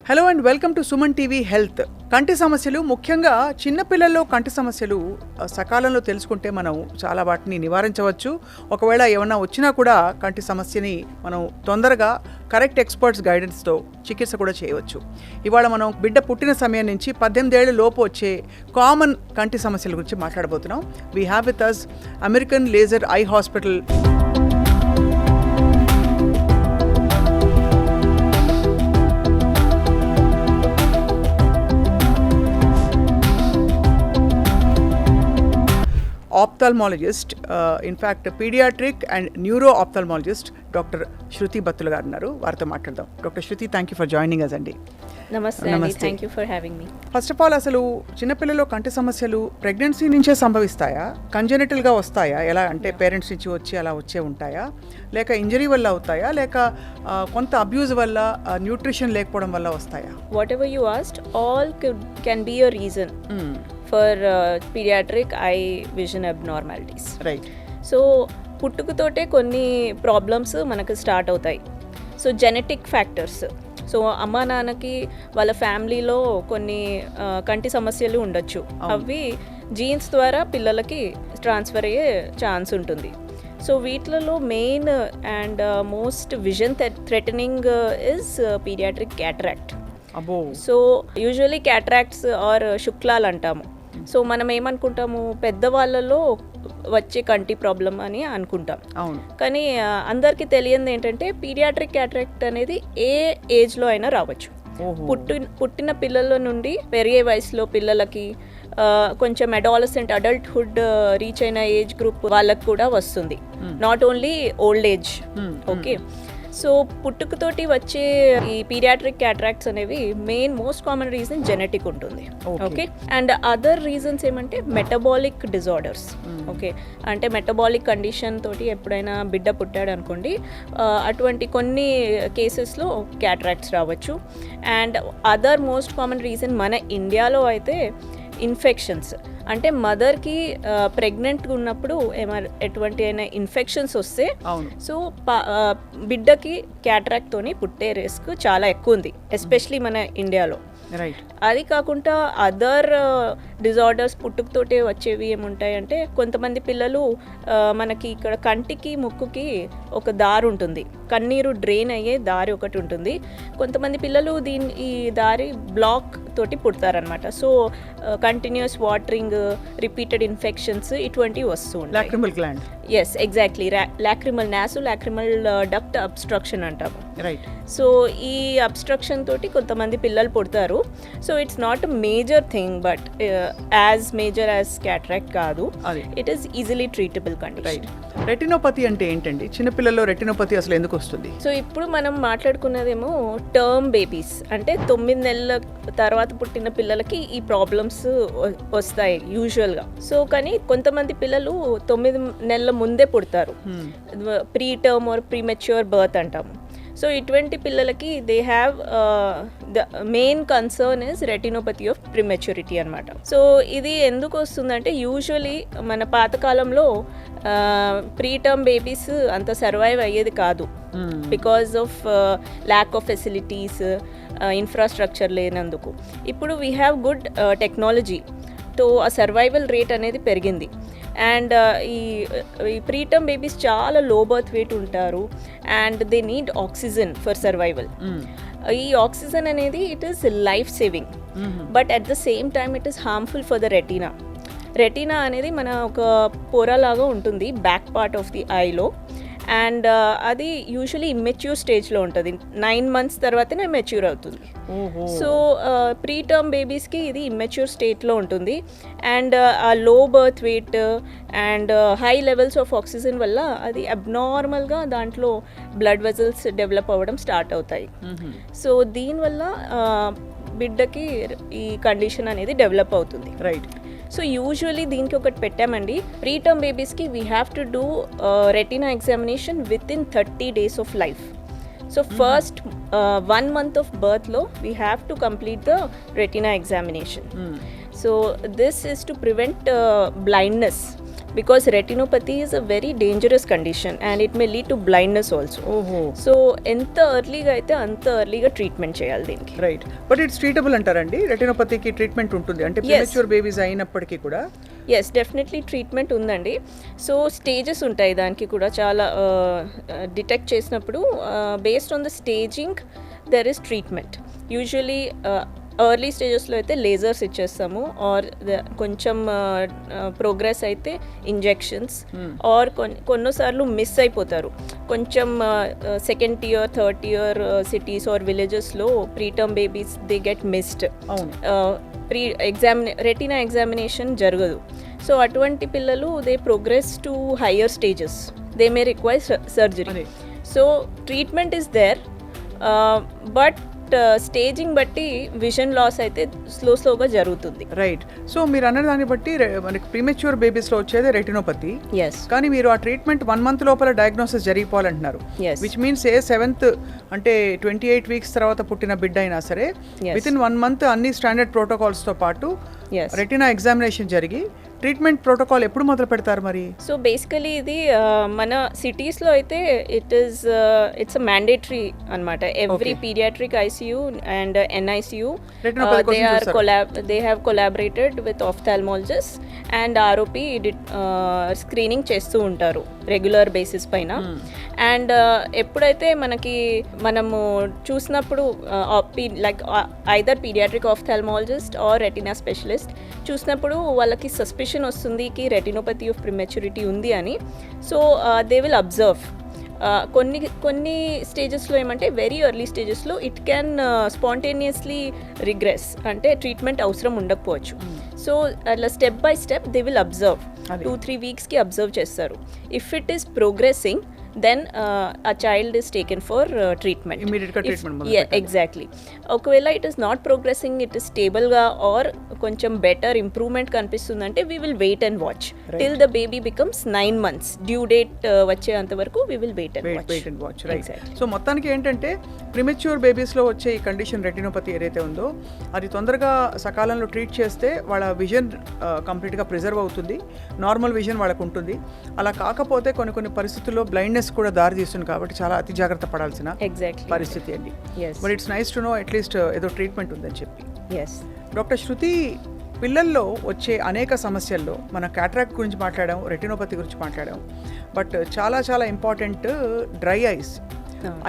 Hello and welcome to Suman TV health. కంటి సమస్యలు, ముఖ్యంగా చిన్నపిల్లల్లో కంటి సమస్యలు సకాలంలో తెలుసుకుంటే మనం చాలా వాటిని నివారించవచ్చు. ఒకవేళ ఏమన్నా వచ్చినా కూడా కంటి సమస్యని మనం తొందరగా కరెక్ట్ ఎక్స్పర్ట్స్ గైడెన్స్తో చికిత్స కూడా చేయవచ్చు. ఇవాళ మనం బిడ్డ పుట్టిన సమయం నుంచి 18 ఏళ్ల లోపు వచ్చే కామన్ కంటి సమస్యల గురించి మాట్లాడబోతున్నాం. We have with us American laser eye hospital ophthalmologist, in fact paediatric and neuro ophthalmologist doctor Shruti Battula గారు ఉన్నారు. వారితో మాట్లాడదాం. Doctor Shruti, thank you for joining us అండి. నమస్తే అండి, thank you for having me. First of all, అసలు చిన్నపిల్లల్లో కంటి సమస్యలు ప్రెగ్నెన్సీ నుంచే సంభవిస్తాయా, కంజెనిటల్గా వస్తాయా, ఎలా అంటే పేరెంట్స్ నుంచి వచ్చి అలా వచ్చే ఉంటాయా, లేక ఇంజరీ వల్ల అవుతాయా, లేక కొంత అబ్యూజ్ వల్ల, న్యూట్రిషన్ లేకపోవడం వల్ల వస్తాయా? Whatever you asked, all can be a reason for paediatric eye vision abnormalities. Right. So పుట్టుకతోటే కొన్ని ప్రాబ్లమ్స్ మనకు స్టార్ట్ అవుతాయి. సో జెనెటిక్ ఫ్యాక్టర్స్, సో అమ్మా నాన్నకి వాళ్ళ ఫ్యామిలీలో కొన్ని కంటి సమస్యలు ఉండొచ్చు. అవి జీన్స్ ద్వారా పిల్లలకి ట్రాన్స్ఫర్ అయ్యే ఛాన్స్ ఉంటుంది. సో వీటిలలో main and most vision threatening is paediatric cataract. So usually cataracts or శుక్లాలు అంటాము. సో మనం ఏమనుకుంటాము, పెద్దవాళ్ళలో వచ్చే కంటి ప్రాబ్లం అని అనుకుంటాం. అవును. కానీ అందరికీ తెలియదు ఏంటంటే పీడియాట్రిక్ క్యాటరాక్ట్ అనేది ఏ ఏజ్లో అయినా రావచ్చు. పుట్టిన పిల్లల నుండి పెరిగే వయసులో పిల్లలకి, కొంచెం అడల్ట్హుడ్ రీచ్ అయిన ఏజ్ గ్రూప్ వాళ్ళకి కూడా వస్తుంది. Not only old age. Okay. So పుట్టుకతోటి వచ్చే ఈ పీడియాట్రిక్ క్యాటరాక్ట్స్ అనేవి main most common reason genetic ఉంటుంది. ఓకే. అండ్ అదర్ రీజన్స్ ఏమంటే మెటబాలిక్ డిజార్డర్స్. ఓకే. అంటే మెటబాలిక్ కండిషన్ తోటి ఎప్పుడైనా బిడ్డ పుట్టాడు అనుకోండి, అటువంటి కొన్ని కేసెస్లో క్యాటరాక్ట్స్ రావచ్చు. And other most common reason మన ఇండియాలో అయితే ఇన్ఫెక్షన్స్. అంటే మదర్కి ప్రెగ్నెంట్గా ఉన్నప్పుడు ఎటువంటి అయినా ఇన్ఫెక్షన్స్ వస్తే, సో బిడ్డకి క్యాటరాక్ట్తోని పుట్టే రిస్క్ చాలా ఎక్కువ ఉంది, ఎస్పెషలీ మన ఇండియాలో. రైట్. అది కాకుండా అదర్ డిజార్డర్స్ పుట్టుకతోటే వచ్చేవి ఏముంటాయంటే, కొంతమంది పిల్లలు మనకి ఇక్కడ కంటికి ముక్కుకి ఒక దారి ఉంటుంది, కన్నీరు డ్రైన్ అయ్యే దారి ఒకటి ఉంటుంది. కొంతమంది పిల్లలు ఈ దారి బ్లాక్ తోటి పుడతారనమాట. So continuous watering, repeated infections ఇటువంటివి వస్తూ ఉంటాయి. Lacrimal gland. Yes, exactly. Lacrimal duct obstruction అంటాము. రైట్. సో ఈ అబ్స్ట్రక్షన్ తోటి కొంతమంది పిల్లలు పుడతారు. So it's not a major thing, but as major as cataract కాదు. It is easily treatable condition. Retinopathy అంటే ఏంటండి? చిన్నపిల్లల్లో రెటినోపతి అసలు ఎందుకు వస్తుంది? సో ఇప్పుడు మనం మాట్లాడుకున్నదేమో టర్మ్ బేబీస్, అంటే 9 నెలల తర్వాత పుట్టిన పిల్లలకి ఈ ప్రాబ్లమ్స్ వస్తాయి యూజువల్గా. సో కానీ కొంతమంది పిల్లలు 9 నెలల ముందే పుడతారు, preterm or premature birth అంటాము. సో ఇటువంటి పిల్లలకి they have the main concern is retinopathy of prematurity అనమాట. సో ఇది ఎందుకు వస్తుందంటే, యూజువలీ మన పాతకాలంలో ప్రీ టర్మ్ బేబీస్ అంత సర్వైవ్ అయ్యేది కాదు, because of lack of facilities, infrastructure లేనందుకు. ఇప్పుడు వీ హ్యావ్ గుడ్ టెక్నాలజీ, తో ఆ సర్వైవల్ రేట్ అనేది పెరిగింది. అండ్ ఈ ప్రీటర్మ్ బేబీస్ చాలా లో బర్త్ వెయిట్ ఉంటారు, and they need oxygen for survival. ఈ ఆక్సిజన్ అనేది it is life saving, but at the same time it is harmful for the retina. Retina అనేది మన ఒక పొరలాగా ఉంటుంది బ్యాక్ పార్ట్ ఆఫ్ ది ఐలో, అండ్ అది యూజువలీ ఇమ్మెచ్యూర్ స్టేజ్లో ఉంటుంది. 9 months తర్వాతనే మెచ్యూర్ అవుతుంది. సో ప్రీ టర్మ్ బేబీస్కి ఇది ఇమ్మెచ్యూర్ స్టేట్లో ఉంటుంది. అండ్ ఆ లో birth wait and high levels of oxygen వల్ల అది అబ్నార్మల్గా దాంట్లో బ్లడ్ వెజల్స్ డెవలప్ అవ్వడం స్టార్ట్ అవుతాయి. సో దీనివల్ల బిడ్డకి ఈ కండిషన్ అనేది డెవలప్ అవుతుంది. రైట్. సో యూజువలీ దీనికి ఒకటి పెట్టామండి, ప్రీ టర్మ్ బేబీస్కి we have to do retina examination within 30 days of life. So first 1 month of birthలో we have to complete the retina examination. So this is to prevent blindness. Because retinopathy is a very dangerous condition and it may lead to blindness also. ఓహో, so ఎంత ఎర్లీగా అయితే అంత ఎర్లీగా treatment చేయాలి దీనికి. Right. But it's treatable అంటారండి, రెటినోపతికి treatment ఉంటుంది అంటే ప్రీమెచ్యూర్ బేబీస్ అయినప్పటికీ కూడా? ఎస్, డెఫినెట్లీ ట్రీట్మెంట్ ఉందండి. సో స్టేజెస్ ఉంటాయి దానికి కూడా, చాలా డిటెక్ట్ చేసినప్పుడు based on the staging there is treatment. Usually early స్టేజెస్లో అయితే లేజర్స్ ఇచ్చేస్తాము, ఆర్ కొంచెం ప్రోగ్రెస్ అయితే ఇంజెక్షన్స్, ఆర్ కొన్నిసార్లు మిస్ అయిపోతారు. కొంచెం second year third year cities or విలేజెస్లో preterm babies they get missed. Retina examination జరగదు. సో అటువంటి పిల్లలు they progress to higher stages, they may require surgery. So treatment is there, but staging బట్టి vision loss అయితే స్లోగా జరుగుతుంది. Right. So మీరు అన్న దాన్ని బట్టి మనకి ప్రీమెచ్యూర్ బేబీస్లో వచ్చేది రెటినోపతి, ఎస్. కానీ మీరు ఆ ట్రీట్మెంట్ 1 month లోపల డయాగ్నోసిస్ జరిగిపోవాలంటున్నారు. Yes. విచ్ మీన్స్ 7th అంటే 28 weeks తర్వాత పుట్టిన బిడ్డ అయినా సరే విత్ ఇన్ 1 month అన్ని స్టాండర్డ్ ప్రోటోకాల్స్తో పాటు రెటినా ఎగ్జామినేషన్ జరిగి ట్రీట్మెంట్ ప్రోటోకాల్ ఎప్పుడు మొదలు పెడతారు మరి? సో బేసికలీ ఇది మన సిటీస్లో అయితే ఇట్స్ అ మ్యాండేటరీ అనమాట. Every paediatric ICU and NICU they have collaborated with ophthalmologist and ROP screening చేస్తూ ఉంటారు రెగ్యులర్ బేసిస్ పైన. అండ్ ఎప్పుడైతే మనము చూసినప్పుడు like either paediatric ophthalmologist or retina specialist చూసినప్పుడు వాళ్ళకి సస్పిషన్ వస్తుంది కి రెటినోపతి ఆఫ్ ప్రిమెచ్యూరిటీ ఉంది అని. So they will observe. కొన్ని స్టేజెస్లో ఏమంటే వెరీ ఎర్లీ స్టేజెస్లో ఇట్ క్యాన్ స్పాంటేనియస్లీ రిగ్రెస్, అంటే ట్రీట్మెంట్ అవసరం ఉండకపోవచ్చు. సో అట్లా step by step they will observe. 2-3 weeksకి అబ్జర్వ్ చేస్తారు. If it is progressing then ఆ child is taken for treatment. ఇమీడియట్గా ట్రీట్మెంట్. ఎగ్జాక్ట్లీ. ఒకవేళ it is not progressing, it is స్టేబుల్గా ఆర్ కొంచెం బెటర్ ఇంప్రూవ్మెంట్ కనిపిస్తుందంటే we will wait and watch till the baby becomes 9 months. Due date వచ్చేంత వరకు we will wait and watch. Right. So మొత్తానికి ఏంటంటే premature బేబీస్లో వచ్చే ఈ కండిషన్ రెటినోపతి ఏదైతే ఉందో అది తొందరగా సకాలంలో ట్రీట్ చేస్తే వాళ్ళ విజన్ కంప్లీట్గా ప్రిజర్వ్ అవుతుంది, నార్మల్ విజన్ వాళ్ళకు ఉంటుంది. అలా కాకపోతే కొన్ని పరిస్థితుల్లో బ్లైండ్నెస్ కూడా దారి తీస్తుంది, కాబట్టి చాలా అతి జాగ్రత్త పడాల్సిన పరిస్థితి అండి. But it's nice to know at least ఏదో ట్రీట్మెంట్ ఉందని చెప్పి. డాక్టర్ శృతి, పిల్లల్లో వచ్చే అనేక సమస్యల్లో మన క్యాటరాక్ట్ గురించి మాట్లాడాం, రెటినోపతి గురించి మాట్లాడాం, బట్ చాలా ఇంపార్టెంట్ డ్రై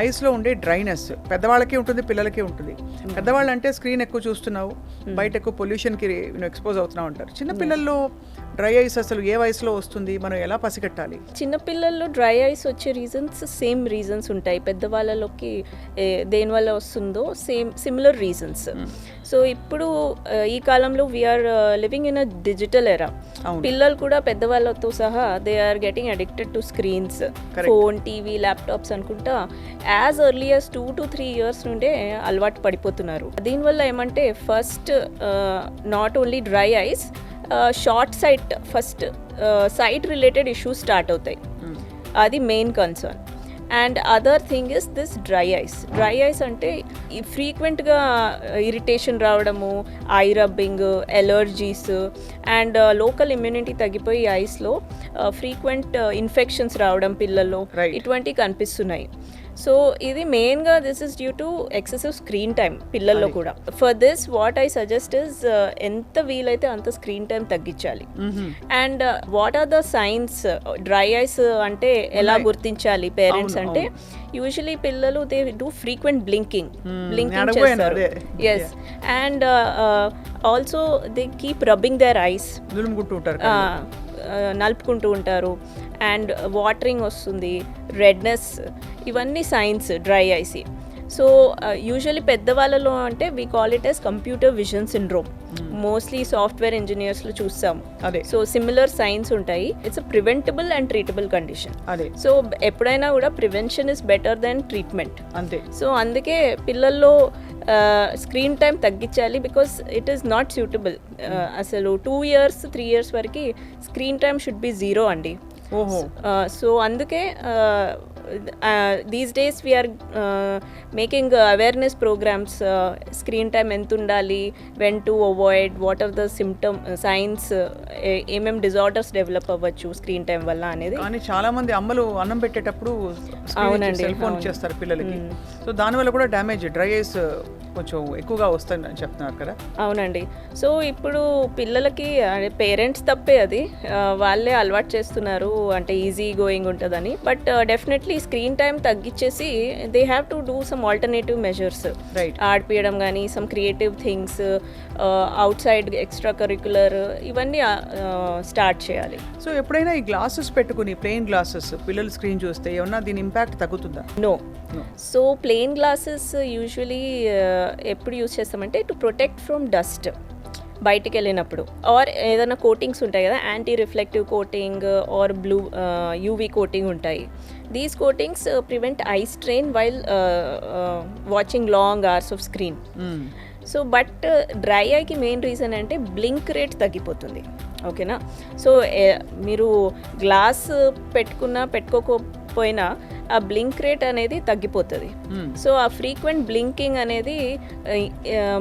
ఐస్లో ఉండే డ్రైనెస్ పెద్దవాళ్ళకి ఉంటుంది, పిల్లలకి ఉంటుంది. పెద్దవాళ్ళు అంటే స్క్రీన్ ఎక్కువ చూస్తున్నావు, బయట ఎక్కువ పొల్యూషన్కి ఎక్స్పోజ్ అవుతున్నావు అంటారు. చిన్నపిల్లల్లో డ్రై ఐస్ అసలు ఏ వయసులో వస్తుంది, మనం ఎలా పసిగట్టాలి? చిన్నపిల్లల్లో డ్రై ఐస్ వచ్చే రీజన్స్ సేమ్ రీజన్స్ ఉంటాయి. పెద్దవాళ్ళలోకి దేనివల్ల వస్తుందో సిమిలర్ రీజన్స్. సో ఇప్పుడు ఈ కాలంలో we are living in a digital era. పిల్లలు కూడా పెద్దవాళ్ళతో సహా they are getting addicted to screens, phone, TV, laptops అనుకుంటా as early as 2 to 3 years నుండే అలవాటు పడిపోతున్నారు. దీనివల్ల ఏమంటే first not only dry eyes, short sight first sight related issues start అవుతాయి. అది main concern. And other thing is this dry eyes అంటే ఫ్రీక్వెంట్గా ఇరిటేషన్ రావడము, eye rubbing, allergies and local immunity తగ్గిపోయి ఐస్లో ఫ్రీక్వెంట్ ఇన్ఫెక్షన్స్ రావడం పిల్లల్లో ఇటువంటివి కనిపిస్తున్నాయి. సో ఇది మెయిన్గా this is due to excessive screen time పిల్లల్లో కూడా. For this what I suggest is ఎంత వీలైతే అంత స్క్రీన్ టైం తగ్గించాలి. And what are the signs dry eyes అంటే ఎలా గుర్తించాలి పేరెంట్స్ అంటే, యూజువలీ పిల్లలు దే డూ ఫ్రీక్వెంట్ బ్లింకింగ్ చేస్తారు. Yes. And also they keep rubbing their eyes, నలుపుకుంటూ ఉంటారు. అండ్ వాటరింగ్ వస్తుంది, రెడ్నెస్, ఇవన్నీ సైన్స్ డ్రై ఐసి. సో యూజువలీ పెద్దవాళ్ళలో అంటే we call it as computer vision syndrome. Mostly software ఇంజనీర్స్లో చూస్తాము. సో సిమిలర్ సైన్స్ ఉంటాయి. It's a preventable and treatable condition. So ఎప్పుడైనా కూడా prevention is better than treatment. అంతే. సో అందుకే పిల్లల్లో స్క్రీన్ టైం తగ్గించాలి, because it is not suitable. అసలు 2 years 3 years వరకు స్క్రీన్ టైం షుడ్ బి 0 అండి. సో అందుకే these days we're making awareness programmes, screen time ఎంత ఉండాలి, when to avoid, what are the symptom signs, ఏమేమి డిజార్డర్స్ డెవలప్ అవ్వచ్చు screen time వల్ల అనేది. కానీ చాలా మంది అమ్మలు అన్నం పెట్టేటప్పుడు అవునండి, సెల్ ఫోన్ చేస్తారు పిల్లలకి. సో దానివల్ల కూడా డ్యామేజ్, డ్రై ఐస్ కొంచెం ఎక్కువగా వస్తాయని చెప్తున్నారు కదా. అవునండి. సో ఇప్పుడు పిల్లలకి పేరెంట్స్ తప్పే అది, వాళ్ళే అలవాటు చేస్తున్నారు అంటే ఈజీ గోయింగ్ ఉంటుందని. బట్ డెఫినెట్లీ స్క్రీన్ టైం తగ్గించేసి they have to do some alternative measures, right, ఆడిపియడం కానీ, some creative things, outside extracurricular, ఇవన్నీ స్టార్ట్ చేయాలి. సో ఎప్పుడైనా ఈ గ్లాసెస్ పెట్టుకుని, ప్లెయిన్ గ్లాసెస్ పిల్లలు స్క్రీన్ చూస్తే ఏమన్నా దీని ఇంపాక్ట్ తగ్గుతుందా? No. So plain glasses usually ఎప్పుడు యూజ్ చేస్తామంటే టు ప్రొటెక్ట్ ఫ్రమ్ డస్ట్ బయటికి వెళ్ళినప్పుడు, ఆర్ ఏదైనా కోటింగ్స్ ఉంటాయి కదా, anti reflective coating or blue UV coating ఉంటాయి. These coatings prevent eye strain while watching long hours of screen. So but dry ఐకి main reason అంటే బ్లింక్ రేట్ తగ్గిపోతుంది. ఓకేనా. సో మీరు గ్లాస్ పెట్టుకోకపోయినా ఆ బ్లింక్ రేట్ అనేది తగ్గిపోతుంది. సో ఆ ఫ్రీక్వెంట్ బ్లింకింగ్ అనేది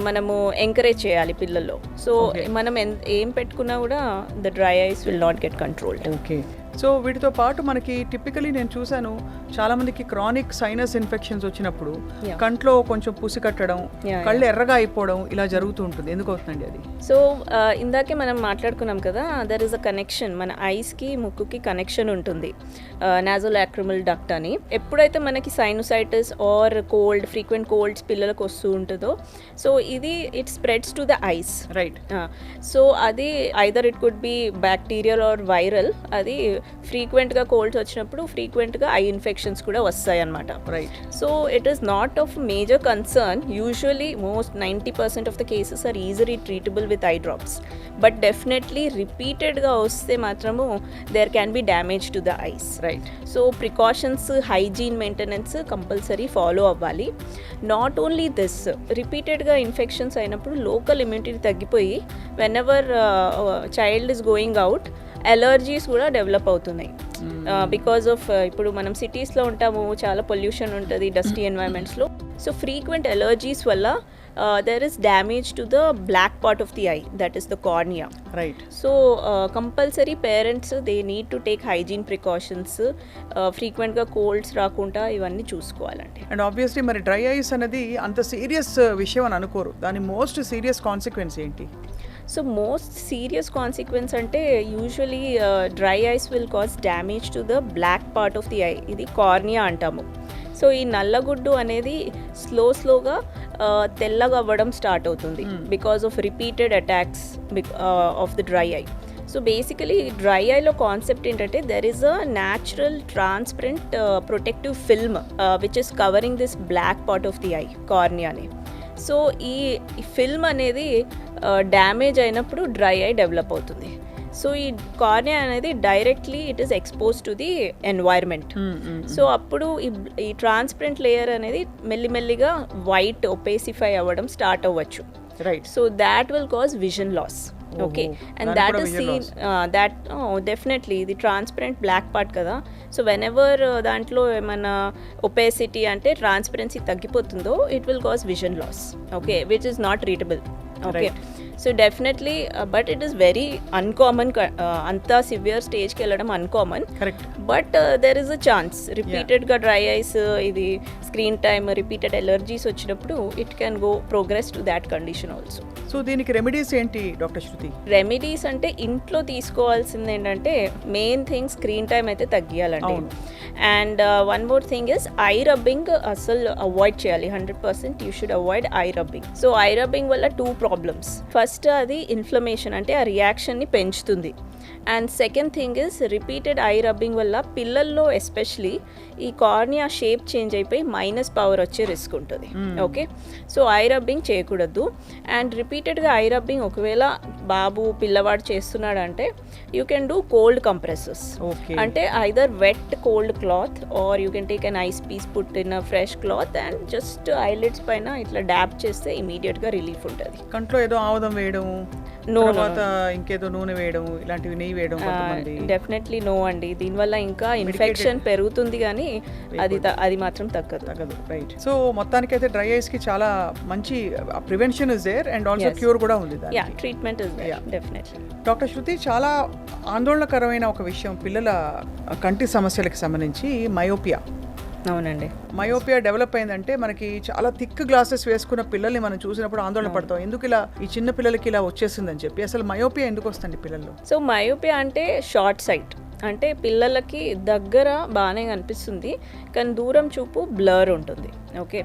మనము ఎంకరేజ్ చేయాలి పిల్లల్లో. సో మనం ఏం పెట్టుకున్నా కూడా the dry eyes will not get control. Okay. So వీటితో పాటు మనకి టిపికలీ నేను చూశాను చాలా మందికి క్రానిక్ సైనస్ ఇన్ఫెక్షన్స్ వచ్చినప్పుడు కంట్లో కొంచెం పుసి కట్టడం, కళ్ళు ఎర్రగా అయిపోవడం ఇలా జరుగుతూ ఉంటుంది. ఎందుకు అవుతుందండి అది? సో ఇందాకే మనం మాట్లాడుకున్నాం కదా, దర్ ఇస్ అ కనెక్షన్, మన ఐస్కి ముక్కుకి కనెక్షన్ ఉంటుంది, నాజోలాక్రిమల్ డక్ట్ అని. ఎప్పుడైతే మనకి sinusitis or cold, frequent colds పిల్లలకు వస్తూ ఉంటుందో, సో ఇది it spreads to the eyes. Right. So అది either it could be bacterial or viral. అది ఫ్రీక్వెంట్గా కోల్డ్స్ వచ్చినప్పుడు ఫ్రీక్వెంట్గా ఐ ఇన్ఫెక్షన్స్ కూడా వస్తాయి అన్నమాట. Right. So it is not of major concern. Usually most 90% of the cases are easily treatable with eye drops. But definitely రిపీటెడ్గా వస్తే మాత్రము there can be damage to the eyes. Right. So precautions, hygiene maintenance compulsory follow అవ్వాలి. Not only this, రిపీటెడ్గా infections అయినప్పుడు local immunity తగ్గిపోయి whenever child is going out allergies కూడా develop అవుతున్నాయి. Because of ఇప్పుడు మనం సిటీస్లో ఉంటాము, చాలా పొల్యూషన్ ఉంటుంది, డస్టీ ఎన్వైరన్మెంట్స్లో. సో ఫ్రీక్వెంట్ అలర్జీస్ వల్ల there is damage to the black part of the eye, that is the cornea. Right. So compulsory parents they need to take hygiene precautions, frequent గా colds రాకుండా ఇవన్నీ చూసుకోవాలండి. And obviously మరి dry eyes అనేది అంత serious విషయం అని అనుకోరు, దాని మోస్ట్ సీరియస్ కాన్సిక్వెన్స్ ఏంటి? సో మోస్ట్ సీరియస్ కాన్సిక్వెన్స్ అంటే usually dry eyes will cause damage to the black part of the eye, ఇది కార్నియా అంటాము. సో ఈ నల్లగుడ్డు అనేది స్లోగా తెల్లగా అవ్వడం స్టార్ట్ అవుతుంది because of repeated attacks of the dry eye. So basically dry ఐలో కాన్సెప్ట్ ఏంటంటే there is a natural transparent protective film which is covering this black part of the eye, కార్నియాని. సో ఈ ఫిల్మ్ అనేది damage అయినప్పుడు dry eye develop అవుతుంది. So ఈ cornea అనేది directly it is expose to the environment. So అప్పుడు ఈ transparent layer అనేది మెల్లిమెల్లిగా వైట్ ఒపేసిఫై అవ్వడం స్టార్ట్ అవ్వచ్చు. Right. So that will cause vision loss. Okay. And that is seen that definitely ఇది ట్రాన్స్పరెంట్ బ్లాక్ పార్ట్ కదా. సో వెన్ ఎవర్ దాంట్లో ఏమైనా ఒపేసిటీ అంటే ట్రాన్స్పరెన్సీ తగ్గిపోతుందో it will cause vision loss. Okay, which is not treatable. Okay. So definitely but it is very uncommon, అంత severe స్టేజ్కి వెళ్ళడం uncommon. Correct. But there is a chance రిపీటెడ్గా dry eyes, ఇది screen time, repeated allergies వచ్చినప్పుడు it can go progress to that condition also. So దీనికి remedies ఏంటి doctor Shruti? Remedies అంటే ఇంట్లో తీసుకోవాల్సింది ఏంటంటే మెయిన్ థింగ్ స్క్రీన్ టైం అయితే తగ్గియాలండి. And one more thing is eye rubbing అసలు అవాయిడ్ చేయాలి. 100% you should avoid eye rubbing. So eye rubbing వల్ల 2 ప్రాబ్లమ్స్. ఫస్ట్ అది ఇన్ఫ్లమేషన్ అంటే ఆ రియాక్షన్ని పెంచుతుంది. And second thing is repeated eye rubbing వల్ల పిల్లల్లో ఎస్పెషలీ ఈ కార్నియా షేప్ చేంజ్ అయిపోయి మైనస్ పవర్ వచ్చే రిస్క్ ఉంటుంది. ఓకే. సో ఐ రబ్బింగ్ చేయకూడదు. అండ్ రిపీటెడ్గా ఐ రబ్బింగ్ ఒకవేళ పిల్లవాడు చేస్తున్నాడంటే you can do cold compresses. అంటే either wet cold cloth or you can take an ice piece put in a fresh cloth and just eyelids పైన ఇట్లా డ్యాప్ చేస్తే ఇమీడియట్గా రిలీఫ్ ఉంటుంది. కంట్లో ఏదో ఆముదం వేయడం, No, no, తర్వాత ఇంకేదో నూనె వేయడం, ఇలాంటివి నెయ్యి వేయడం కొంతమంది. డెఫినెట్లీ నో అండి. దీనివల్ల ఇంకా ఇన్ఫెక్షన్ పెరుగుతుంది కానీ అది మాత్రం తగ్గదు. రైట్. సో మొత్తానికైతే డ్రై ఐస్ కి చాలా మంచి prevention is there and also cure కూడా ఉంది దానికి. Yeah, treatment is there definitely. Doctor Shruti, చాలా ఆందోళనకరమైన ఒక విషయం పిల్లల కంటి సమస్యలకు సంబంధించి మయోపియా. అవునండి. మయోపియా డెవలప్ అయిందంటే మనకి చాలా థిక్ గ్లాసెస్ వేసుకున్న పిల్లల్ని మనం చూసినప్పుడు ఆందోళన పడతాం, ఎందుకు ఇలా ఈ చిన్న పిల్లలకి ఇలా వచ్చేసిందని చెప్పి. అసలు మయోపియా ఎందుకు వస్తుంది పిల్లల్లో? సో మయోపియా అంటే షార్ట్ సైట్, అంటే పిల్లలకి దగ్గర బాగానే కనిపిస్తుంది కానీ దూరం చూపు బ్లర్ ఉంటుంది. ఓకే,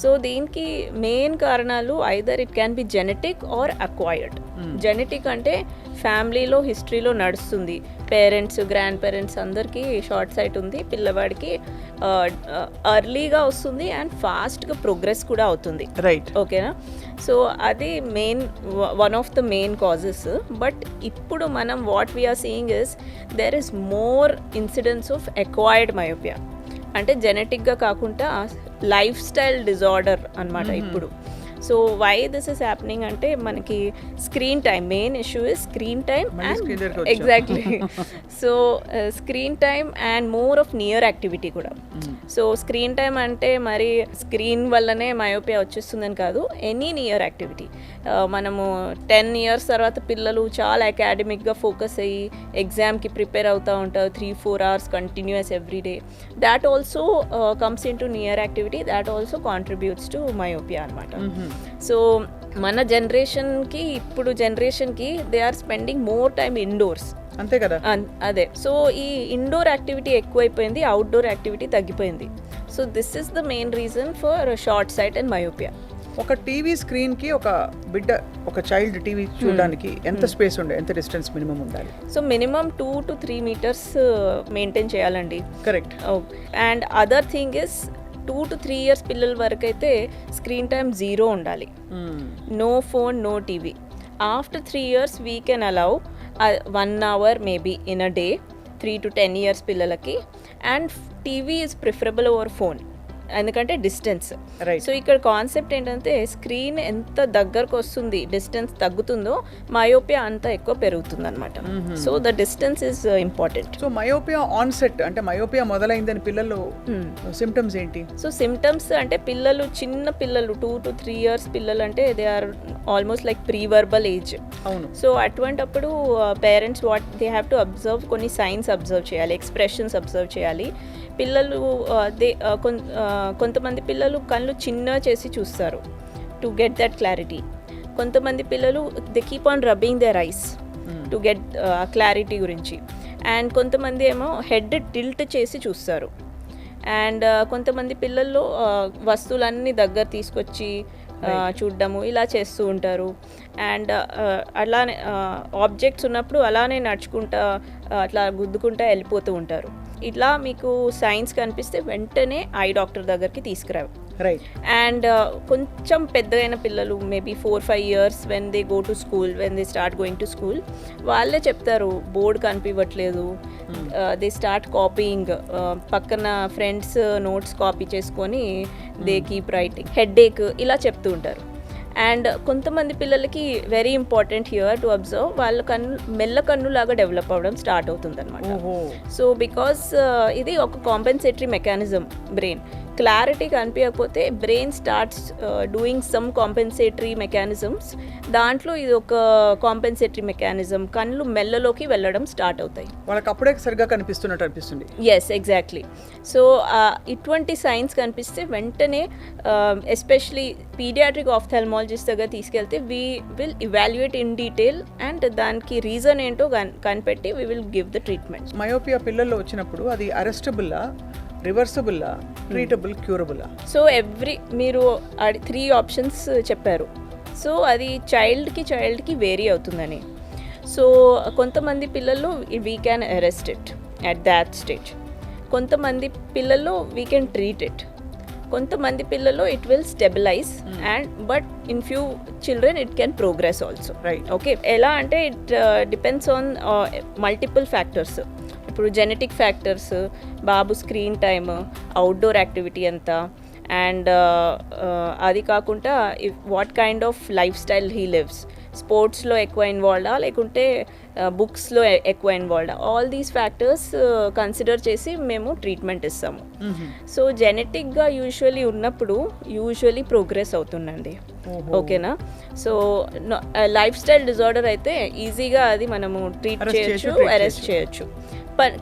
సో దీనికి మెయిన్ కారణాలు either it can be genetic are acquired. Genetic అంటే ఫ్యామిలీలో హిస్టరీలో నడుస్తుంది, పేరెంట్స్ గ్రాండ్ పేరెంట్స్ అందరికీ షార్ట్ సైట్ ఉంది, పిల్లవాడికి అర్లీగా వస్తుంది అండ్ ఫాస్ట్గా ప్రోగ్రెస్ కూడా అవుతుంది. రైట్, ఓకేనా. సో అది main one of the main causes. But ఇప్పుడు మనం what we are seeing is there is more incidence of acquired myopia, అంటే జెనెటిక్గా కాకుండా లైఫ్ స్టైల్ డిజార్డర్ అనమాట ఇప్పుడు. So why this is happening అంటే మనకి screen time, main issue is screen time and exactly. So screen time and more of near activity కూడా. So screen time అంటే మరి స్క్రీన్ వల్లనే మయోపియా వచ్చేస్తుందని కాదు, ఎనీ నియర్ యాక్టివిటీ. మనము 10 years తర్వాత పిల్లలు చాలా అకాడమిక్గా ఫోకస్ అయ్యి ఎగ్జామ్కి ప్రిపేర్ అవుతూ ఉంటారు 3-4 hours continuous every day. That also comes in to near activity, that also contributes to myopia అనమాట. సో మన జనరేషన్కి ఇప్పుడు జనరేషన్కి they are spending more time indoors. అంతే కదా. అదే, సో ఈ ఇండోర్ యాక్టివిటీ ఎక్కువైపోయింది, అవుట్డోర్ యాక్టివిటీ తగ్గిపోయింది. So this is the main reason for short sight and myopia. ఒక టీవీ స్క్రీన్ కి ఒక చైల్డ్ టీవీ చూడడానికి ఎంత స్పేస్ ఉండే, ఎంత డిస్టెన్స్ మినిమం ఉండాలి? So minimum 2 to 3 meters maintain చేయాలండి. Correct. And other thing is 2 to 3 years పిల్లల వరకు అయితే స్క్రీన్ టైం 0 ఉండాలి. No phone, no TV. After 3 years we can allow 1 hour maybe in a day 3 to 10 years పిల్లలకి. And TV is preferable over phone, ఎందుకంటే distance. So ఇక్కడ concept ఏంటంటే screen ఎంత దగ్గరకు వస్తుంది, డిస్టెన్స్ తగ్గుతుందో మయోపియా అంత ఎక్కువ పెరుగుతుంది అనమాట. So the distance is important. So myopia onset అంటే మయోపియా మొదలైందని పిల్లల్లో సిమ్టమ్స్ ఏంటి? సో సిమ్టమ్స్ అంటే పిల్లలు, చిన్న పిల్లలు 2 to 3 years పిల్లలు అంటే they are almost like pre verbal age. అవును. సో అటువంటప్పుడు parents what they have to observe, కొన్ని సైన్స్ అబ్జర్వ్ చేయాలి, ఎక్స్ప్రెషన్స్ అబ్జర్వ్ చేయాలి. పిల్లలు కొంతమంది పిల్లలు కళ్ళు చిన్న చేసి చూస్తారు టు గెట్ దట్ క్లారిటీ. కొంతమంది పిల్లలు they keep on rubbing their ice to get clarity గురించి. అండ్ కొంతమంది ఏమో హెడ్ టిల్ట్ చేసి చూస్తారు. అండ్ కొంతమంది పిల్లల్లో వస్తువులన్నీ దగ్గర తీసుకొచ్చి చూడ్డము ఇలా చేస్తూ ఉంటారు. అండ్ అలానే ఆబ్జెక్ట్స్ ఉన్నప్పుడు అలానే నడుచుకుంటా అట్లా గుద్దుకుంటా వెళ్ళిపోతూ ఉంటారు. ఇట్లా మీకు సైన్స్ కనిపిస్తే వెంటనే ఐ డాక్టర్ దగ్గరికి తీసుకురావు. రైట్. అండ్ కొంచెం పెద్దగైన పిల్లలు maybe 4-5 years when they go to school, when they start going to school, వాళ్ళే చెప్తారు బోర్డ్ కనిపించట్లేదు. దే స్టార్ట్ కాపీయింగ్, పక్కన ఫ్రెండ్స్ నోట్స్ కాపీ చేసుకొని దే కీప్ రైటింగ్, హెడేక్ ఇలా చెప్తూ ఉంటారు. అండ్ కొంతమంది పిల్లలకి very important here to observe, వాళ్ళ మెల్ల కన్నులాగా డెవలప్ అవ్వడం స్టార్ట్ అవుతుంది అనమాట. సో బికాస్ ఇది ఒక కాంపెన్సేటరీ మెకానిజం. బ్రెయిన్ క్లారిటీ కనిపించకపోతే brain starts doing some compensatory mechanisms. దాంట్లో ఇది ఒక కాంపెన్సేటరీ మెకానిజం, కళ్ళు మెల్లలోకి వెళ్ళడం స్టార్ట్ అవుతాయి. వాళ్ళకి అప్పుడే సరిగ్గా కనిపిస్తున్నట్టు అనిపిస్తుంది. Yes, exactly. సో ఇటువంటి సైన్స్ కనిపిస్తే వెంటనే ఎస్పెషలీ పీడియాట్రిక్ ఆఫ్థాల్మాలజిస్ట్ దగ్గర తీసుకెళ్తే we will evaluate in detail and దానికి రీజన్ ఏంటో కనిపెట్టి we will give the treatment. Myopia పిల్లల్లో వచ్చినప్పుడు అది అరెస్టబుల్లా, రివర్సబుల్లా, ట్రీటబుల్, క్యూరబుల్లా? సో మీరు 3 options చెప్పారు. సో అది చైల్డ్కి వేరీ అవుతుందని. సో కొంతమంది పిల్లల్లో we can arrest it at that stage, కొంతమంది పిల్లల్లో వీ కెన్ ట్రీట్ ఇట్, కొంతమంది పిల్లల్లో it will stabilise and but in few children it can progress also. Right. Okay, ఎలా అంటే it depends on multiple factors. ఇప్పుడు genetic factors, బాబు screen time, outdoor activity ఎంత, and అది కాకుండా what kind of life style he lives. స్పోర్ట్స్లో ఎక్కువ ఇన్వాల్వ్డా లేకుంటే బుక్స్లో ఎక్కువ ఇన్వాల్వ్డా, ఆల్ దీస్ ఫ్యాక్టర్స్ కన్సిడర్ చేసి మేము ట్రీట్మెంట్ ఇస్తాము. సో జెనెటిక్గా యూజువలీ ఉన్నప్పుడు యూజువలీ ప్రోగ్రెస్ అవుతుందండి. ఓకేనా? సో లైఫ్ స్టైల్ డిజార్డర్ అయితే ఈజీగా అది మనము ట్రీట్ చేయొచ్చు, అరెస్ట్ చేయొచ్చు.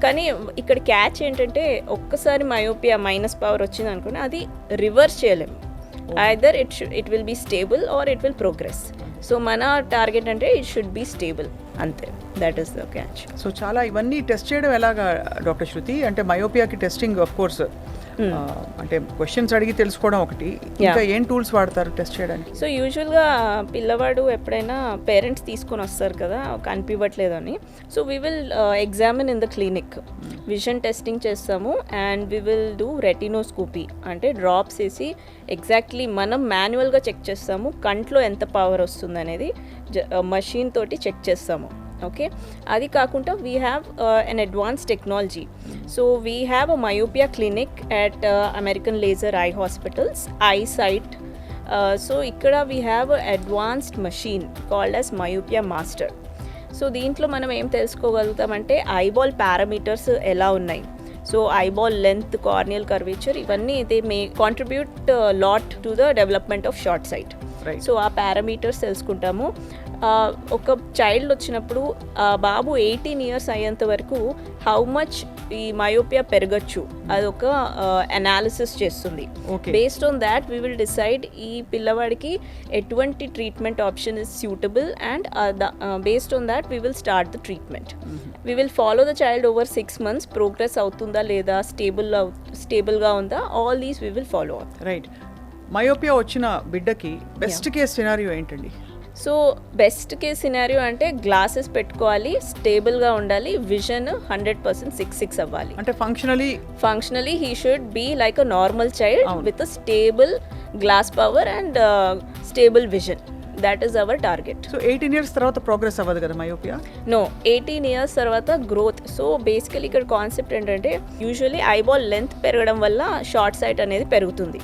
కానీ ఇక్కడ క్యాచ్ ఏంటంటే ఒక్కసారి మయోపియా మైనస్ పవర్ వచ్చింది అనుకోండి, అది రివర్స్ చేయలేము. Either it will be stable or it will progress. So మన టార్గెట్ అంటే ఇట్ షుడ్ బీ స్టేబుల్, అంతే. That is the catch. So చాలా ఇవన్నీ టెస్ట్ చేయడం ఎలాగా డాక్టర్ శృతి? అంటే మయోపియాకి టెస్టింగ్ ఆఫ్ కోర్స్ అంటే క్వశ్చన్స్ అడిగి తెలుసుకోవడం ఒకటి, ఇంకా ఏం టూల్స్ వాడతారు టెస్ట్ చేయడానికి? సో యూజువల్గా పిల్లవాడు ఎప్పుడైనా పేరెంట్స్ తీసుకొని వస్తారు కదా కనిపించట్లేదు అని, so we will examine in the clinic, vision testing చేస్తాము అండ్ వీ విల్ డూ రెటినోస్కోపీ, అంటే డ్రాప్స్ వేసి ఎగ్జాక్ట్లీ మనం మాన్యువల్గా చెక్ చేస్తాము కంట్లో ఎంత పవర్ వస్తుంది అనేది మషీన్ తోటి చెక్ చేస్తాము. ఓకే, అది కాకుండా we have an advance technology. So we have a myopia clinic at American laser eye hospitals, eye sight. So ఇక్కడ we have advanced machine called as myopia master. So దీంట్లో మనం ఏం తెలుసుకోగలుగుతామంటే eyeball parameters ఎలా ఉన్నాయి, so eyeball length, corneal curvature, ఇవన్నీ they may contribute lot to the development of short sight. So ఆ parameters తెలుసుకుంటాము. ఒక చైల్డ్ వచ్చినప్పుడు బాబు 18 years అయ్యేంత వరకు హౌ మచ్ ఈ మయోపియా పెరగచ్చు అదొక అనాలిసిస్ చేస్తుంది. Based on that we will decide ఈ పిల్లవాడికి ఎటువంటి treatment option is suitable and based on that we will start the treatment. We will follow the child over 6 months, progress అవుతుందా లేదా, స్టేబుల్గా ఉందా, all these we will follow up. Right. Myopia వచ్చిన బిడ్డకి best case scenario ఏంటండి? So best case scenario అంటే glasses పెట్టుకోవాలి, స్టేబుల్గా ఉండాలి, విజన్ 100% 6 అవ్వాలి. అంటే functionally he should be like a normal child with a stable glass power and stable vision. That is our target. So 18 years తర్వాత progress అవ్వదు కదా మయోపియా? నో, 18 years తర్వాత గ్రోత్. సో బేసికలీ ఇక్కడ కాన్సెప్ట్ ఏంటంటే usually eyeball length పెరగడం వల్ల short sight అనేది పెరుగుతుంది.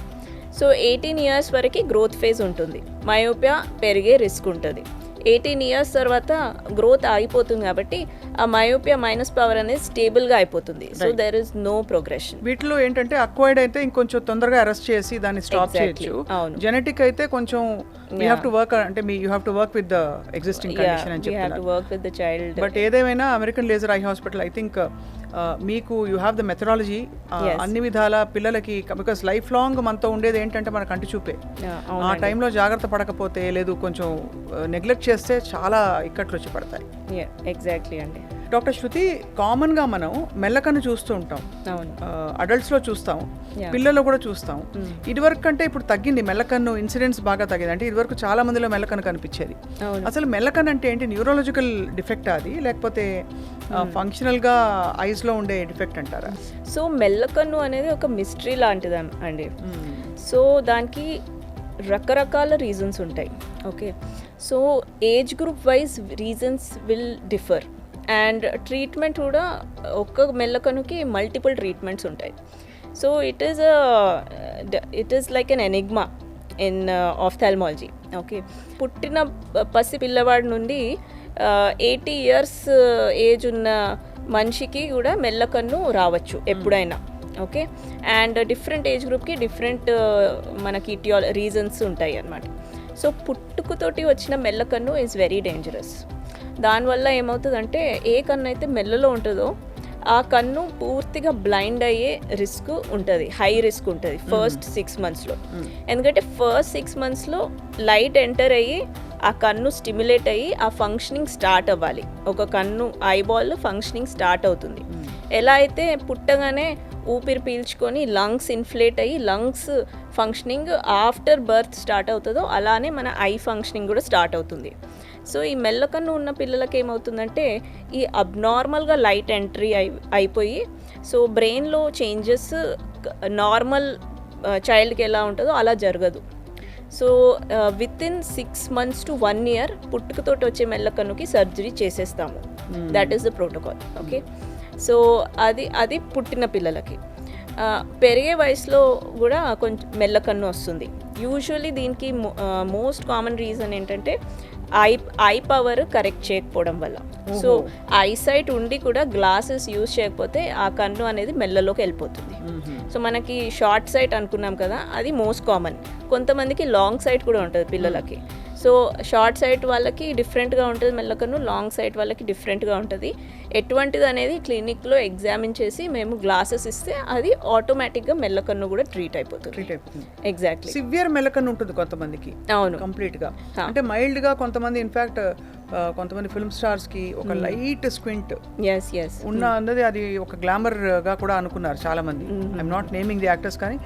సో 18 years వరకు గ్రోత్ ఫేజ్ ఉంటుంది, మయోపియా పెరిగే రిస్క్ ఉంటుంది. 18 years తర్వాత గ్రోత్ ఆగిపోతుంది కాబట్టి ఆ మయోపియా మైనస్ పవర్ అనేది స్టేబుల్గా అయిపోతుంది. So there is no progression. వీటిలో ఏంటంటే అక్వైర్డ్ అయితే ఇంకొంచెం తొందరగా అరెస్ట్ చేసి దాన్ని స్టాప్ చేయొచ్చు. జెనెటిక్ అయితే కొంచెం యూ హ్యావ్ టు వర్క్, అంటే you have to work with the existing condition అని చెప్తున్నారు. బట్ ఏదేమైనా American laser eye hospital I think మీకు యూ హ్యావ్ ద మెథడాలజీ అన్ని విధాల పిల్లలకి, బికాస్ లైఫ్ లాంగ్ మనతో ఉండేది ఏంటంటే మన కంటి చూపే. ఆ టైంలో జాగ్రత్త పడకపోతే లేదు కొంచెం నెగ్లెక్ట్ చేస్తే చాలా ఇక్కట్లు వచ్చి పడతాయి. ఎగ్జాక్ట్లీ అండి. డాక్టర్ శృతి, కామన్గా మనం మెల్లకన్ను చూస్తూ ఉంటాం, అడల్ట్స్లో చూస్తాం, పిల్లల్లో కూడా చూస్తాం. ఇదివరకు కంటే ఇప్పుడు తగ్గింది మెల్లకన్ను ఇన్సిడెంట్స్ బాగా తగ్గింది. అంటే ఇదివరకు చాలా మందిలో మెల్లకన్ను కనిపించేది. అసలు మెల్లకన్ను అంటే ఏంటి? న్యూరలాజికల్ డిఫెక్ట్ అది, లేకపోతే ఫంక్షనల్గా ఐస్లో ఉండే డిఫెక్ట్ అంటారా? సో మెల్లకన్ను అనేది ఒక మిస్టరీ లాంటిది అండి. సో దానికి రకరకాల రీజన్స్ ఉంటాయి. Okay, so age group wise reasons will differ and treatment కూడా ఒక్క మెల్లకన్నుకి మల్టిపుల్ ట్రీట్మెంట్స్ ఉంటాయి. So it is like an Enigma in ophthalmology. Okay, పుట్టిన పసి పిల్లవాడి నుండి 80 years ఏజ్ ఉన్న మనిషికి కూడా మెల్లకన్ను రావచ్చు ఎప్పుడైనా. ఓకే, అండ్ డిఫరెంట్ ఏజ్ గ్రూప్కి డిఫరెంట్ మనకి రీజన్స్ ఉంటాయి అన్నమాట. సో పుట్టుకతోటి వచ్చిన మెల్లకన్ను ఈజ్ వెరీ డేంజరస్. దానివల్ల ఏమవుతుందంటే ఏ కన్ను అయితే మెల్లలో ఉంటుందో ఆ కన్ను పూర్తిగా బ్లైండ్ అయ్యే రిస్క్ ఉంటుంది, హై రిస్క్ ఉంటుంది ఫస్ట్ 6 monthsలో. ఎందుకంటే ఫస్ట్ 6 monthsలో లైట్ ఎంటర్ అయ్యి ఆ కన్ను స్టిమ్యులేట్ అయ్యి ఆ ఫంక్షనింగ్ స్టార్ట్ అవ్వాలి. ఒక కన్ను ఐబాల్ ఫంక్షనింగ్ స్టార్ట్ అవుతుంది. ఎలా అయితే పుట్టగానే ఊపిరి పీల్చుకొని లంగ్స్ ఇన్ఫ్లేట్ అయ్యి lungs functioning after birth start అవుతుందో అలానే మన ఐ ఫంక్షనింగ్ కూడా స్టార్ట్ అవుతుంది. సో ఈ మెల్లకన్ను ఉన్న పిల్లలకి ఏమవుతుందంటే ఈ అబ్నార్మల్గా లైట్ ఎంట్రీ అయిపోయి సో బ్రెయిన్లో చేంజెస్ నార్మల్ చైల్డ్కి ఎలా ఉంటుందో అలా జరగదు. So within 6 months to 1 year పుట్టుకతోటి వచ్చే మెల్లకన్నుకి సర్జరీ చేసేస్తాము. That is the protocol. Okay, so అది పుట్టిన పిల్లలకి. పెరిగే వయసులో కూడా కొంచెం మెల్లకన్ను వస్తుంది. యూజువల్లీ దీనికి మోస్ట్ కామన్ రీజన్ ఏంటంటే ఐ పవర్ కరెక్ట్ చేయకపోవడం వల్ల. సో ఐసైట్ ఉండి కూడా గ్లాసెస్ యూజ్ చేయకపోతే ఆ కన్ను అనేది మెల్లలోకి వెళ్ళిపోతుంది. సో మనకి షార్ట్ సైట్ అనుకున్నాం కదా, అది మోస్ట్ కామన్. కొంతమందికి లాంగ్ సైట్ కూడా ఉంటుంది పిల్లలకి. సో షార్ట్ సైట్ వాళ్ళకి డిఫరెంట్గా ఉంటుంది మెల్లకన్ను, లాంగ్ సైట్ వాళ్ళకి డిఫరెంట్గా ఉంటుంది. ఎటువంటిది అనేది క్లినిక్లో ఎగ్జామిన్ చేసి మేము గ్లాసెస్ ఇస్తే అది ఆటోమేటిక్గా మెల్లకన్ను కూడా ట్రీట్ అయిపోతుంది. ఎగ్జాక్ట్లీ. సివియర్ మెల్లకన్ను ఉంటుంది కొంతమందికి. అవును, కంప్లీట్గా. అంటే మైల్డ్గా కొంతమంది, ఇన్ఫ్యాక్ట్ కొంతమంది ఫిల్మ్ స్టార్స్కి ఒక లైట్ స్క్వింట్ ఉన్న అన్నది అది ఒక గ్లామర్గా కూడా అనుకున్నారు చాలా మంది. I'm not naming the actors, కానీ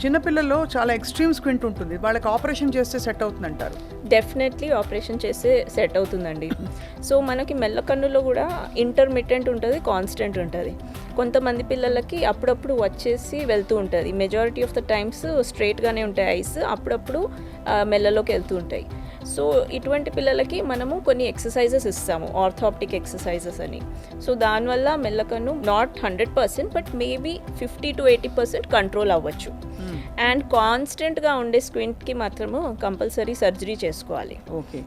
చిన్నపిల్లల్లో చాలా ఎక్స్ట్రీమ్ స్క్వింట్ ఉంటుంది. వాళ్ళకి ఆపరేషన్ చేస్తే సెట్ అవుతుంది అంటారు. డెఫినెట్లీ ఆపరేషన్ చేస్తే సెట్ అవుతుందండి. సో మనకి మెల్లకన్నులో కూడా ఇంటర్మిటెంట్ ఉంటుంది, కాన్స్టెంట్ ఉంటుంది. కొంతమంది పిల్లలకి అప్పుడప్పుడు వచ్చేసి వెళ్తూ ఉంటుంది. మెజారిటీ ఆఫ్ ద టైమ్స్ స్ట్రైట్గానే ఉంటాయి ఐస్, అప్పుడప్పుడు మెల్లలోకి వెళ్తూ ఉంటాయి. సో ఇటువంటి పిల్లలకి మనము కొన్ని ఎక్సర్సైజెస్ ఇస్తాము, ఆర్థోప్టిక్ ఎక్సర్సైజెస్ అని. సో దానివల్ల మెల్లకన్ను not 100% but maybe 50 to 80% control అవ్వచ్చు. అండ్ కాన్స్టెంట్గా ఉండే స్క్వింట్కి మాత్రము కంపల్సరీ సర్జరీ చేసుకోవాలి. ఓకే.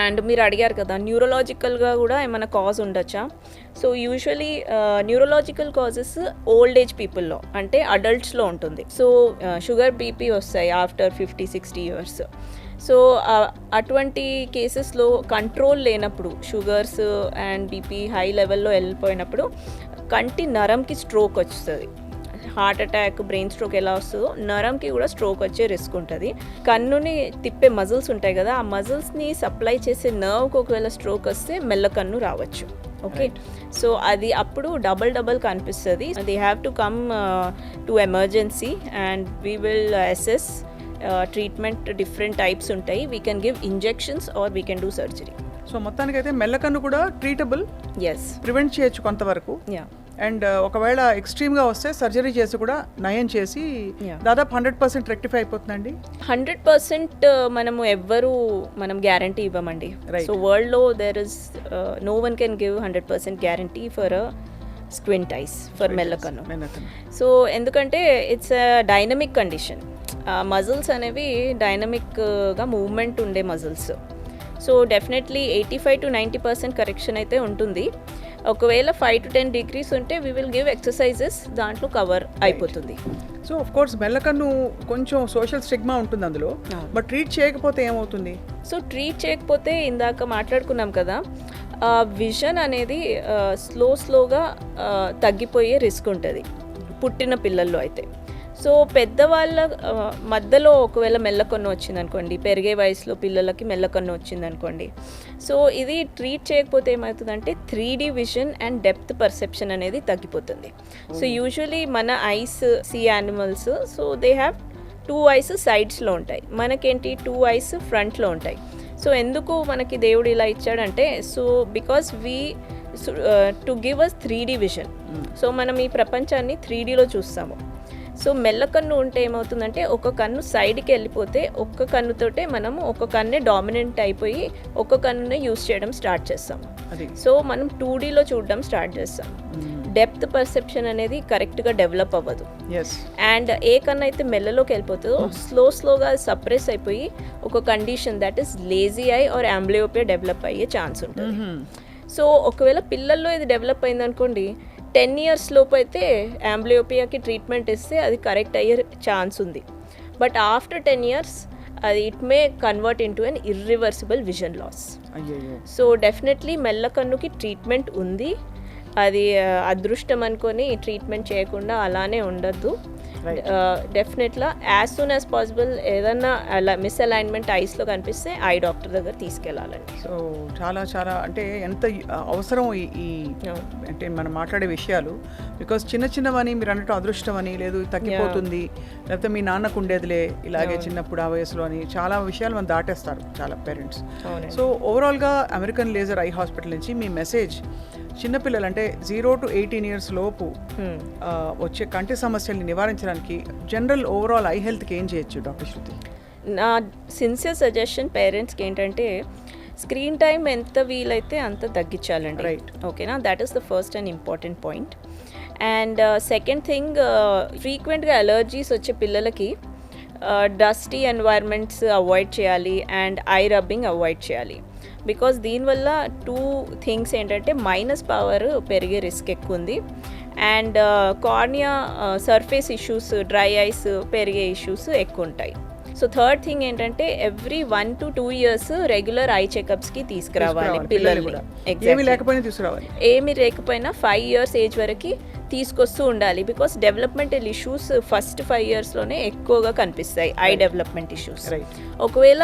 అండ్ మీరు అడిగారు కదా న్యూరలాజికల్గా కూడా ఏమైనా కాజ్ ఉండొచ్చా. So usually neurological causes old age పీపుల్లో, అంటే అడల్ట్స్లో ఉంటుంది. సో షుగర్ బీపీ వస్తాయి ఆఫ్టర్ 50-60 years. సో అటువంటి కేసెస్లో కంట్రోల్ లేనప్పుడు, షుగర్స్ అండ్ బీపీ హై లెవెల్లో వెళ్ళిపోయినప్పుడు కంటి నరంకి స్ట్రోక్ వస్తుంది. హార్ట్ అటాక్, బ్రెయిన్ స్ట్రోక్ ఎలా వస్తుందో నరంకి కూడా స్ట్రోక్ వచ్చే రిస్క్ ఉంటుంది. కన్నుని తిప్పే మజిల్స్ ఉంటాయి కదా, ఆ మజిల్స్ని సప్లై చేసే నర్వ్కి ఒకవేళ స్ట్రోక్ వస్తే మెల్లకన్ను రావచ్చు. ఓకే. సో అది అప్పుడు డబల్ కనిపిస్తుంది. They have to come to emergency and we will assess treatment. Different types ఉంటాయి. We can give injections or we can do surgery. So మొత్తానికైతే మెల్లకన్ను కూడా ట్రీటబుల్, ప్రివెంట్ చేయొచ్చు కొంతవరకు. అండ్ ఒకవేళ ఎక్స్ట్రీమ్గా వస్తే సర్జరీ చేసి కూడా నయం చేసి దాదాపు 100% రెక్టిఫై అయిపోతుందండి. 100% మనం గ్యారంటీ ఇవ్వమండి. సో వరల్డ్లో there is no one can give 100% guarantee for squint eyes for మెల్లకన్ను. సో ఎందుకంటే ఇట్స్ డైనమిక్ కండిషన్. మజిల్స్ అనేవి డైనమిక్గా మూవ్మెంట్ ఉండే muscles. So definitely 85 to 90% correction అయితే ఉంటుంది. ఒకవేళ 5 to 10 degrees ఉంటే వీ విల్ గివ్ ఎక్సర్సైజెస్, దాంట్లో కవర్ అయిపోతుంది. సో ఆఫ్ కోర్స్ మెల్లకన్ను కొంచెం సోషల్ స్టిగ్మా ఉంటుంది అందులో, బట్ ట్రీట్ చేయకపోతే ఏమవుతుంది? సో ట్రీట్ చేయకపోతే ఇందాక మాట్లాడుకున్నాం కదా, విజన్ అనేది స్లోగా తగ్గిపోయే రిస్క్ ఉంటుంది పుట్టిన పిల్లల్లో అయితే. సో పెద్దవాళ్ళ మధ్యలో ఒకవేళ మెల్లకన్ను వచ్చిందనుకోండి, పెరిగే వయసులో పిల్లలకి మెల్లకన్ను వచ్చిందనుకోండి, సో ఇది ట్రీట్ చేయకపోతే ఏమవుతుందంటే 3D vision and depth perception అనేది తగ్గిపోతుంది. సో యూజువలీ మన ice see animals, so they have 2 eyes సైడ్స్లో ఉంటాయి, మనకేంటి 2 eyes ఫ్రంట్లో ఉంటాయి. సో ఎందుకు మనకి దేవుడు ఇలా ఇచ్చాడంటే, so because to give us 3D vision. So మనం ఈ ప్రపంచాన్ని 3Dలో చూస్తాము. సో మెల్లకన్ను ఉంటే ఏమవుతుందంటే, ఒక కన్ను సైడ్కి వెళ్ళిపోతే ఒక్క కన్నుతోటే మనము ఒక కన్నే డామినెంట్ అయిపోయి ఒక కన్నునే యూస్ చేయడం స్టార్ట్ చేస్తాము. సో మనం 2Dలో చూడడం స్టార్ట్ చేస్తాం. డెప్త్ పర్సెప్షన్ అనేది కరెక్ట్గా డెవలప్ అవ్వదు. అండ్ ఏ కన్ను అయితే మెల్లలోకి వెళ్ళిపోతుందో స్లోగా సప్రెస్ అయిపోయి ఒక condition that is lazy eye or amblyopia develop అయ్యే ఛాన్స్ ఉంటుంది. సో ఒకవేళ పిల్లల్లో ఇది డెవలప్ అయిందనుకోండి, 10 years లోపు అయితే అంబ్లియోపియాకి ట్రీట్మెంట్ ఇస్తే అది కరెక్ట్ అయ్యే ఛాన్స్ ఉంది. బట్ ఆఫ్టర్ 10 years అది it may convert into an irreversible vision loss. So definitely మెల్లకన్నుకి ట్రీట్మెంట్ ఉంది. అది అదృష్టం అనుకొని ట్రీట్మెంట్ చేయకుండా అలానే ఉండద్దు. డెఫినెట్గా యాజ్ సూన్ యాజ్ పాసిబుల్ ఏదన్నా అలా మిస్అలైన్మెంట్ ఐస్లో కనిపిస్తే ఐ డాక్టర్ దగ్గర తీసుకెళ్ళాలండి. సో చాలా అంటే ఎంత అవసరం ఈ అంటే మనం మాట్లాడే విషయాలు. బికాస్ చిన్నవని మీరు అన్నట్టు అదృష్టం అని, లేదు తగ్గిపోతుంది, లేకపోతే మీ నాన్నకు ఉండేదిలే ఇలాగే చిన్నప్పుడు ఆ వయసులో అని చాలా విషయాలు మనం దాటేస్తారు చాలా పేరెంట్స్. సో ఓవరాల్గా అమెరికన్ లేజర్ ఐ హాస్పిటల్ నుంచి మీ మెసేజ్ చిన్నపిల్లలు అంటే 0 to 18 years లోపు వచ్చే కంటి సమస్యల్ని నివారించడానికి జనరల్ ఓవరాల్ ఐ హెల్త్కి ఏం చేయొచ్చు డాక్టర్ శృతి? నా సిన్సియర్ సజెషన్ పేరెంట్స్కి ఏంటంటే, స్క్రీన్ టైం ఎంత వీలైతే అంత తగ్గించాలండి. రైట్, ఓకేనా? That is the first and important point. And second thing, ఫ్రీక్వెంట్గా అలర్జీస్ వచ్చే పిల్లలకి డస్టీ ఎన్వైర్మెంట్స్ అవాయిడ్ చేయాలి అండ్ ఐ రబ్బింగ్ అవాయిడ్ చేయాలి. బికాస్ దీనివల్ల 2 థింగ్స్ ఏంటంటే మైనస్ పవర్ పెరిగే రిస్క్ ఎక్కువ ఉంది and cornea surface issues, dry eyes పెరిగే ఇష్యూస్ ఎక్కువ ఉంటాయి. సో థర్డ్ థింగ్ ఏంటంటే every 1 to 2 years regular eye చెకప్స్కి తీసుకురావాలి పిల్లలు. ఏమీ లేకపోయినా తీసుకురావాలి. ఏమి లేకపోయినా 5 years ఏజ్ వరకు తీసుకొస్తూ ఉండాలి. బికాస్ డెవలప్మెంటల్ ఇష్యూస్ ఫస్ట్ 5 yearsలోనే ఎక్కువగా కనిపిస్తాయి, ఐ డెవలప్మెంట్ ఇష్యూస్. ఒకవేళ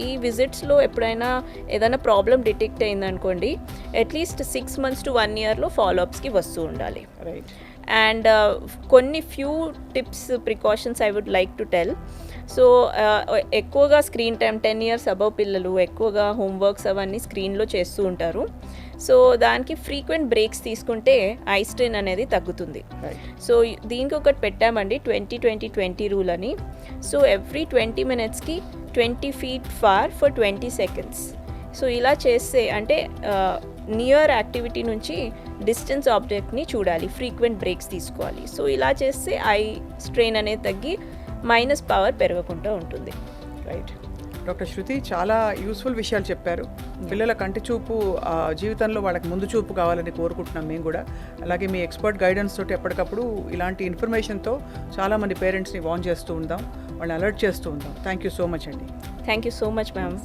ఈ విజిట్స్లో ఎప్పుడైనా ఏదైనా ప్రాబ్లం డిటెక్ట్ అయిందనుకోండి, అట్లీస్ట్ 6 months to 1 yearలో ఫాలోఅప్స్కి వస్తూ ఉండాలి. అండ్ కొన్ని few tips, precautions I would like to tell. So ఎక్కువగా స్క్రీన్ టైం 10 years అబవ్ పిల్లలు ఎక్కువగా హోంవర్క్స్ అవన్నీ స్క్రీన్లో చేస్తూ ఉంటారు. సో దానికి ఫ్రీక్వెంట్ బ్రేక్స్ తీసుకుంటే ఐ స్ట్రెయిన్ అనేది తగ్గుతుంది. సో దీనికి ఒకటి పెట్టామండి 20-20-20 రూల్ అని. సో ఎవ్రీ 20 minutesకి 20 feet far for 20 seconds. So ఇలా చేస్తే అంటే నియర్ యాక్టివిటీ నుంచి డిస్టెన్స్ ఆబ్జెక్ట్ని చూడాలి, ఫ్రీక్వెంట్ బ్రేక్స్ తీసుకోవాలి. సో ఇలా చేస్తే ఐ స్ట్రెయిన్ అనేది తగ్గి మైనస్ పవర్ పెరగకుండా ఉంటుంది. రైట్. డాక్టర్ శృతి చాలా యూస్ఫుల్ విషయాలు చెప్పారు. పిల్లల కంటి చూపు జీవితంలో వాళ్ళకి ముందు చూపు కావాలని కోరుకుంటున్నాం మేము కూడా. అలాగే మీ ఎక్స్పర్ట్ గైడెన్స్ తోటి ఎప్పటికప్పుడు ఇలాంటి ఇన్ఫర్మేషన్తో చాలామంది పేరెంట్స్ని వార్న్ చేస్తూ ఉందాం, వాళ్ళని అలర్ట్ చేస్తూ ఉందాం. థ్యాంక్ యూ సో మచ్ అండి. Thank you so much ma'am.